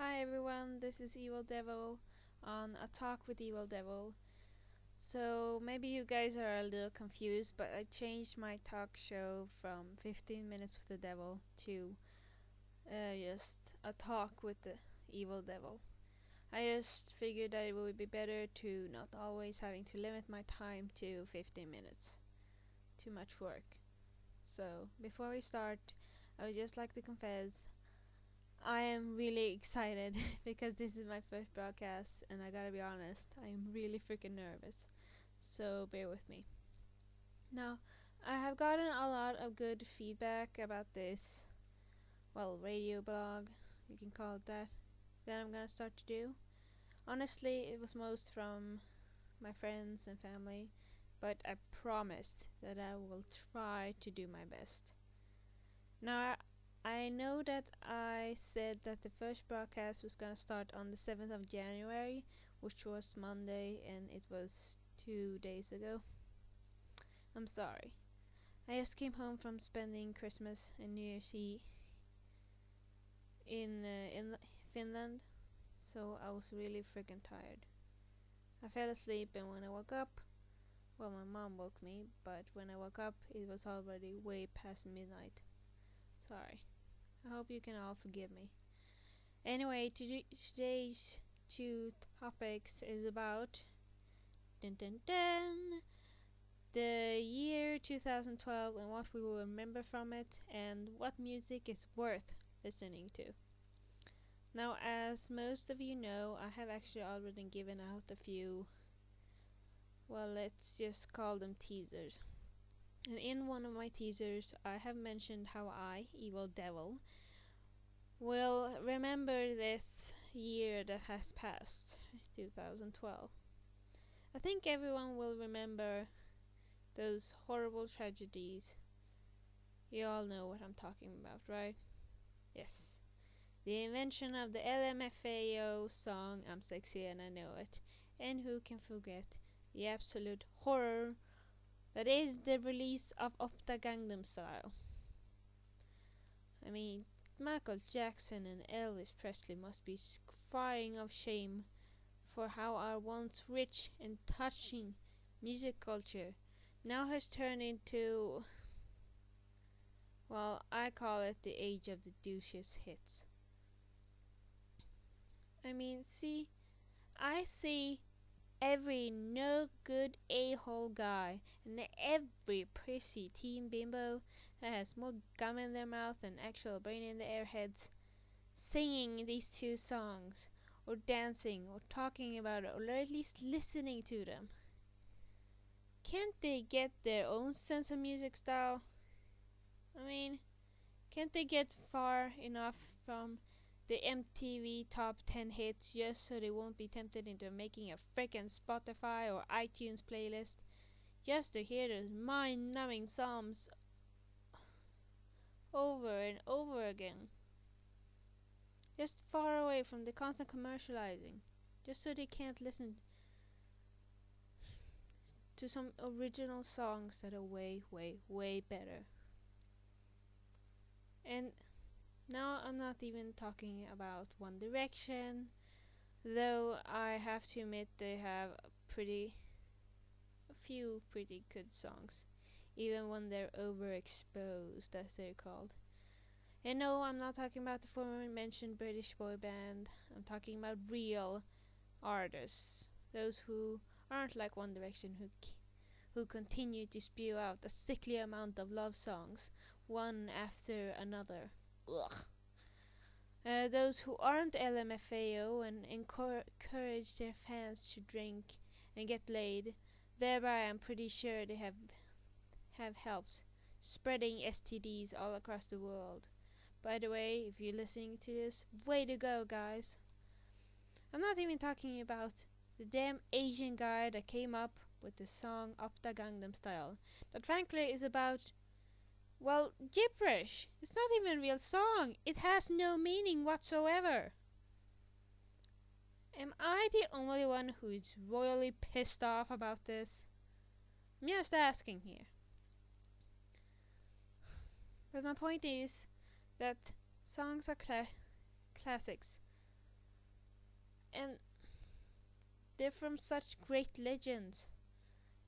Hi everyone, this is Evil Devil on A Talk with Evil Devil. So maybe you guys are a little confused, but I changed my talk show from 15 Minutes with the Devil to just a talk with the Evil Devil. I just figured that it would be better to not always having to limit my time to 15 minutes. Too much work. So before we start, I would just like to confess I am really excited because this is my first broadcast and I gotta be honest, I am really freaking nervous. So bear with me. Now, I have gotten a lot of good feedback about this, radio blog, you can call it that I'm gonna start to do. Honestly, it was most from my friends and family, but I promised that I will try to do my best. Now, I know that I said that the first broadcast was gonna start on the 7th of January, which was Monday, and it was 2 days ago. I'm sorry. I just came home from spending Christmas and New Year's Eve in Finland, so I was really freaking tired. I fell asleep, and when I woke up, well, my mom woke me, but when I woke up, it was already way past midnight. Sorry. I hope you can all forgive me. Anyway, today's two topics is about dun dun dun the year 2012 and what we will remember from it and what music is worth listening to. Now, as most of you know, I have actually already given out a few, let's just call them teasers. And in one of my teasers, I have mentioned how I, Evil Devil, will remember this year that has passed, 2012. I think everyone will remember those horrible tragedies. You all know what I'm talking about, right? Yes. The invention of the LMFAO song I'm Sexy and I Know It. And who can forget the absolute horror that is the release of Opta Gangnam Style. I mean, Michael Jackson and Elvis Presley must be crying of shame for how our once rich and touching music culture now has turned into, I call it the age of the douches hits. I mean, I see every no good a-hole guy and every prissy teen bimbo that has more gum in their mouth than actual brain in their heads singing these two songs, or dancing, or talking about it, or at least listening to them. Can't they get their own sense of music style? I mean, can't they get far enough from the MTV Top 10 hits just so they won't be tempted into making a frickin' Spotify or iTunes playlist just to hear those mind-numbing songs over and over again? Just far away from the constant commercializing, just so they can't listen to some original songs that are way, way, way better. And now I'm not even talking about One Direction, though I have to admit they have a few pretty good songs, even when they're overexposed, as they're called. And no, I'm not talking about the former mentioned British boy band. I'm talking about real artists, those who aren't like One Direction, who continue to spew out a sickly amount of love songs, one after another. Ugh. Those who aren't LMFAO and encourage their fans to drink and get laid, thereby I'm pretty sure they have helped spreading STDs all across the world. By the way, if you're listening to this, way to go, guys. I'm not even talking about the damn Asian guy that came up with the song Opta Gangnam Style, that frankly is about, gibberish. It's not even a real song. It has no meaning whatsoever. Am I the only one who is royally pissed off about this? I'm just asking here. But my point is that songs are classics, And they're from such great legends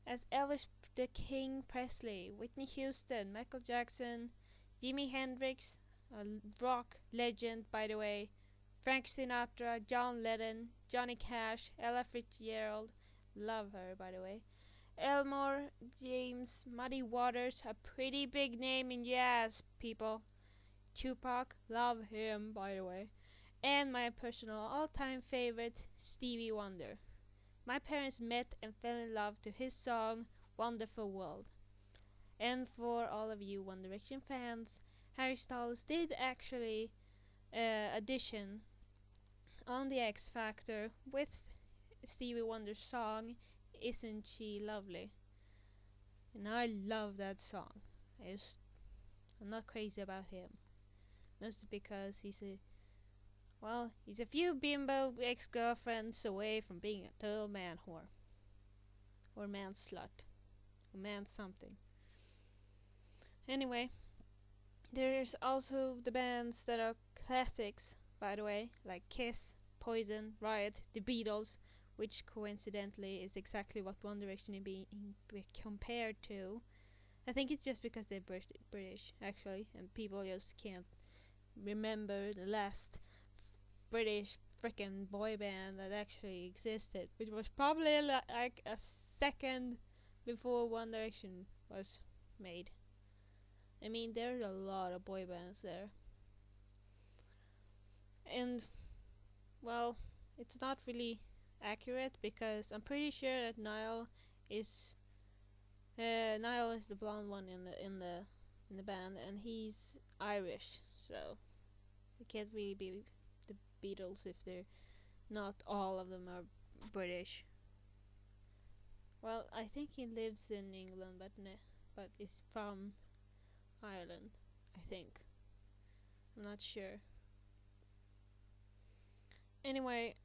as Elvis the King Presley, Whitney Houston, Michael Jackson, Jimi Hendrix, a rock legend by the way, Frank Sinatra, John Lennon, Johnny Cash, Ella Fitzgerald, love her by the way, Elmore James, Muddy Waters, a pretty big name in jazz, people. Tupac, love him by the way. And my personal all-time favorite, Stevie Wonder. My parents met and fell in love to his song Wonderful World. And for all of you One Direction fans, Harry Styles did actually audition on the X Factor with Stevie Wonder's song Isn't She Lovely? And I love that song. I'm not crazy about him. Mostly because he's a few bimbo ex-girlfriends away from being a total man whore. Or man slut. Or man something. Anyway, there's also the bands that are classics, by the way, like Kiss, Poison, Riot, The Beatles, which coincidentally is exactly what One Direction is being compared to. I think it's just because they're British, actually, and people just can't remember the last British frickin' boy band that actually existed, which was probably like a second before One Direction was made. I mean, there's a lot of boy bands there. And, well, it's not really accurate because I'm pretty sure that is Niall is the blonde one in the band, and he's Irish, so it can't really be the Beatles if they're not all of them are British. Well, I think he lives in England, but is from Ireland. I think. I'm not sure. Anyway,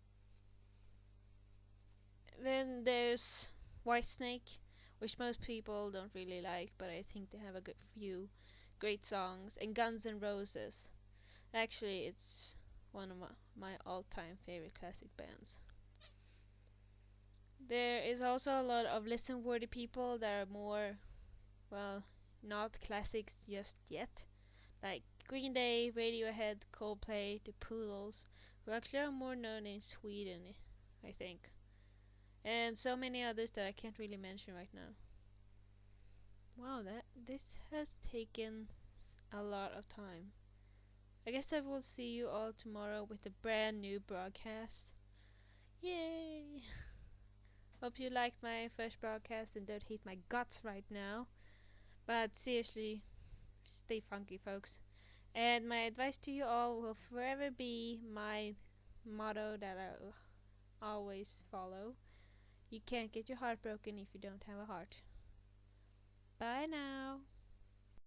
then there's Whitesnake, which most people don't really like, but I think they have a good few great songs, and Guns N' Roses. Actually, it's one of my all-time favorite classic bands. There is also a lot of listen-worthy people that are more, well, not classics just yet, like Green Day, Radiohead, Coldplay, The Poodles, who actually are more known in Sweden, I think, and so many others that I can't really mention right now. Wow, this has taken a lot of time. I guess I will see you all tomorrow with a brand new broadcast. Yay! Hope you liked my first broadcast and don't hate my guts right now. But seriously, stay funky, folks. And my advice to you all will forever be my motto that I'll always follow. You can't get your heart broken if you don't have a heart. Bye now.